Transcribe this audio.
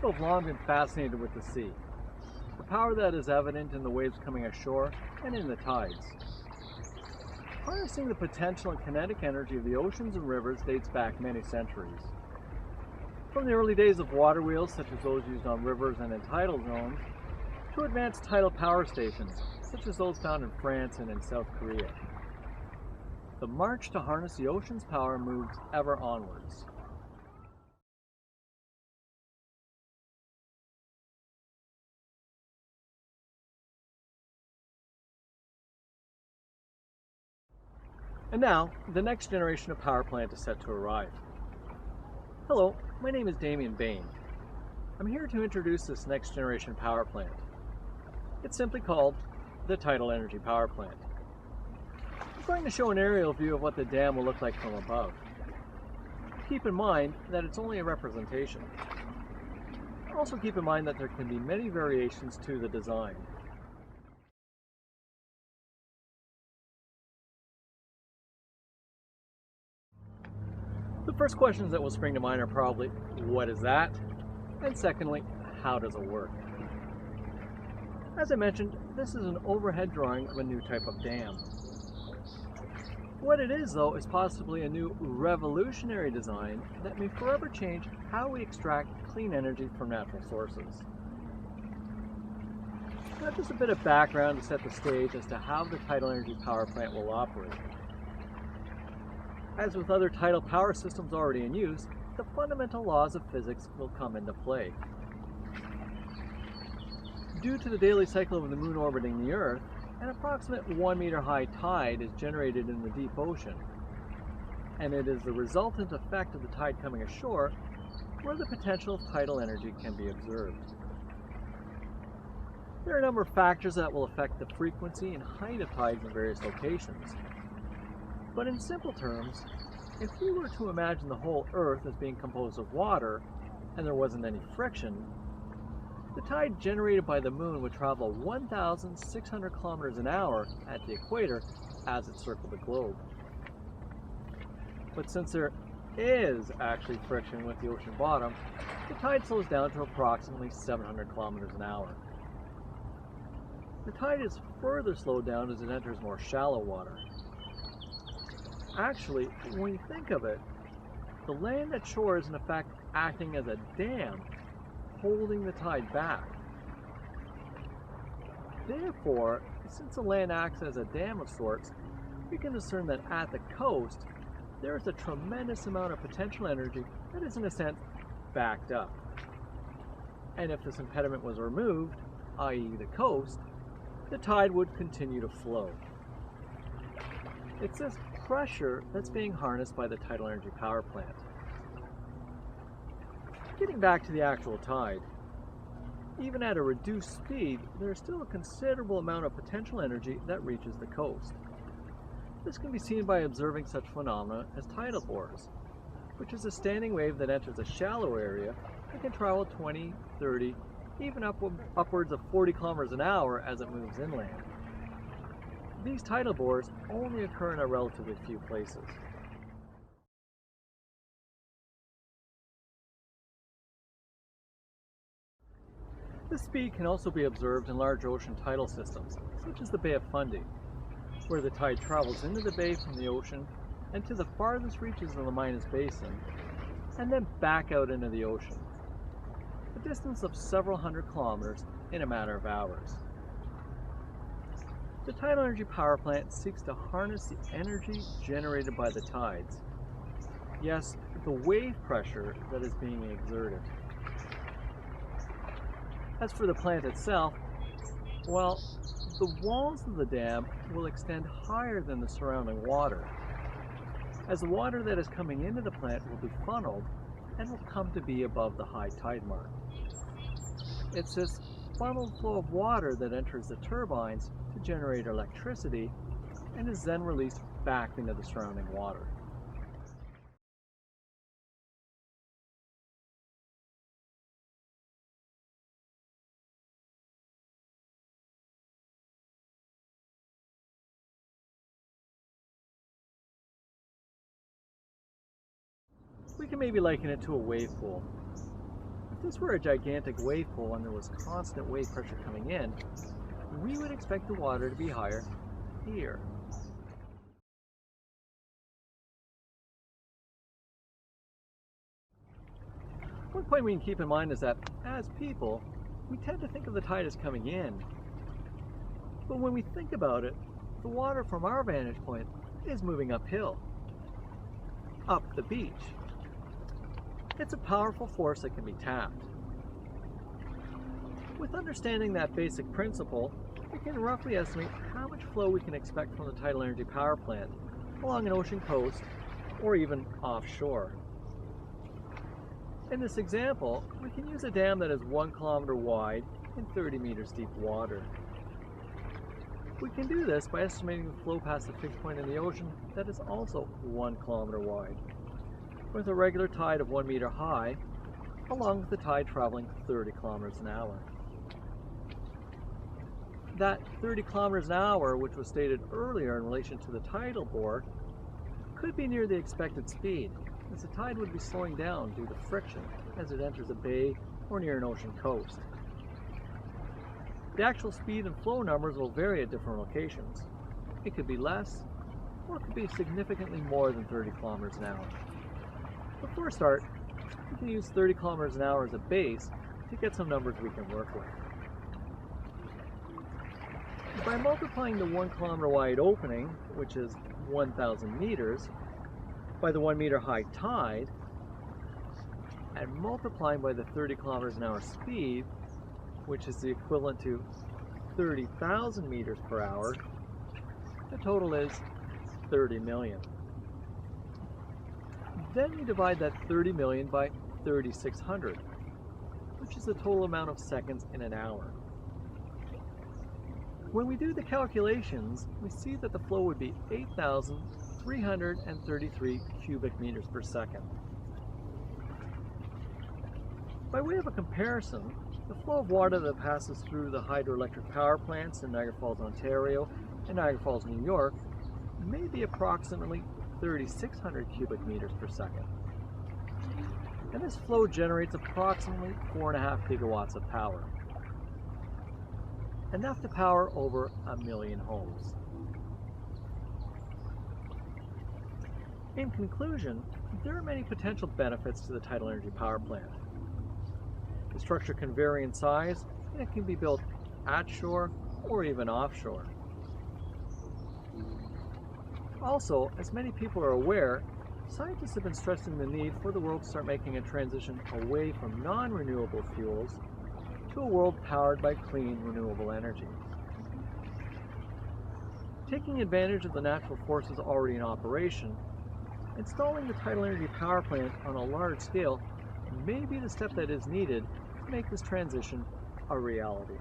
People have long been fascinated with the sea, the power that is evident in the waves coming ashore and in the tides. Harnessing the potential and kinetic energy of the oceans and rivers dates back many centuries. From the early days of water wheels, such as those used on rivers and in tidal zones, to advanced tidal power stations, such as those found in France and in South Korea. The march to harness the ocean's power moves ever onwards. And now, the next generation of power plant is set to arrive. Hello, my name is Damien Bain. I'm here to introduce this next generation power plant. It's simply called the Tidal Energy Power Plant. I'm going to show an aerial view of what the dam will look like from above. Keep in mind that it's only a representation. Also keep in mind that there can be many variations to the design. The first questions that will spring to mind are probably, what is that? And secondly, how does it work? As I mentioned, this is an overhead drawing of a new type of dam. What it is, though, is possibly a new revolutionary design that may forever change how we extract clean energy from natural sources. Now, just a bit of background to set the stage as to how the Tidal Energy Power Plant will operate. As with other tidal power systems already in use, the fundamental laws of physics will come into play. Due to the daily cycle of the moon orbiting the Earth, an approximate 1 meter high tide is generated in the deep ocean, and it is the resultant effect of the tide coming ashore where the potential of tidal energy can be observed. There are a number of factors that will affect the frequency and height of tides in various locations. But in simple terms, if we were to imagine the whole Earth as being composed of water and there wasn't any friction, the tide generated by the moon would travel 1,600 kilometers an hour at the equator as it circled the globe. But since there is actually friction with the ocean bottom, the tide slows down to approximately 700 kilometers an hour. The tide is further slowed down as it enters more shallow water. Actually, when you think of it, the land at shore is in effect acting as a dam, holding the tide back. Therefore, since the land acts as a dam of sorts, we can discern that at the coast, there is a tremendous amount of potential energy that is in a sense backed up. And if this impediment was removed, i.e. the coast, the tide would continue to flow. It's this pressure that's being harnessed by the Tidal Energy Power Plant. Getting back to the actual tide, even at a reduced speed, there is still a considerable amount of potential energy that reaches the coast. This can be seen by observing such phenomena as tidal bores, which is a standing wave that enters a shallow area and can travel 20, 30, even upwards of 40 kilometers an hour as it moves inland. These tidal bores only occur in a relatively few places. This speed can also be observed in large ocean tidal systems, such as the Bay of Fundy, where the tide travels into the bay from the ocean and to the farthest reaches of the Minas Basin, and then back out into the ocean, a distance of several hundred kilometers in a matter of hours. The Tidal Energy Power Plant seeks to harness the energy generated by the tides. Yes, the wave pressure that is being exerted. As for the plant itself, well, the walls of the dam will extend higher than the surrounding water, as the water that is coming into the plant will be funneled and will come to be above the high tide mark. It's this funneled flow of water that enters the turbines to generate electricity and is then released back into the surrounding water. We can maybe liken it to a wave pool. If this were a gigantic wave pool and there was constant wave pressure coming in, we would expect the water to be higher here. One point we can keep in mind is that, as people, we tend to think of the tide as coming in. But when we think about it, the water from our vantage point is moving uphill, up the beach. It's a powerful force that can be tapped. With understanding that basic principle, we can roughly estimate how much flow we can expect from the tidal energy power plant along an ocean coast or even offshore. In this example, we can use a dam that is 1 kilometer wide and 30 meters deep water. We can do this by estimating the flow past the fixed point in the ocean that is also 1 kilometer wide, with a regular tide of 1 meter high, along with the tide traveling 30 kilometers an hour. That 30 kilometers an hour, which was stated earlier in relation to the tidal bore, could be near the expected speed, as the tide would be slowing down due to friction as it enters a bay or near an ocean coast. The actual speed and flow numbers will vary at different locations. It could be less, or it could be significantly more than 30 kilometers an hour. But for a start, we can use 30 kilometers an hour as a base to get some numbers we can work with. By multiplying the 1 kilometer wide opening, which is 1,000 meters, by the 1 meter high tide, and multiplying by the 30 kilometers an hour speed, which is the equivalent to 30,000 meters per hour, the total is 30 million. Then we divide that 30 million by 3,600, which is the total amount of seconds in an hour. When we do the calculations, we see that the flow would be 8,333 cubic meters per second. By way of a comparison, the flow of water that passes through the hydroelectric power plants in Niagara Falls, Ontario and Niagara Falls, New York may be approximately 3,600 cubic meters per second. And this flow generates approximately 4.5 gigawatts of power, enough to power over 1 million homes. In conclusion, there are many potential benefits to the tidal energy power plant. The structure can vary in size, and it can be built at shore or even offshore. Also, as many people are aware, scientists have been stressing the need for the world to start making a transition away from non-renewable fuels to a world powered by clean, renewable energy. Taking advantage of the natural forces already in operation, installing the tidal energy power plant on a large scale may be the step that is needed to make this transition a reality.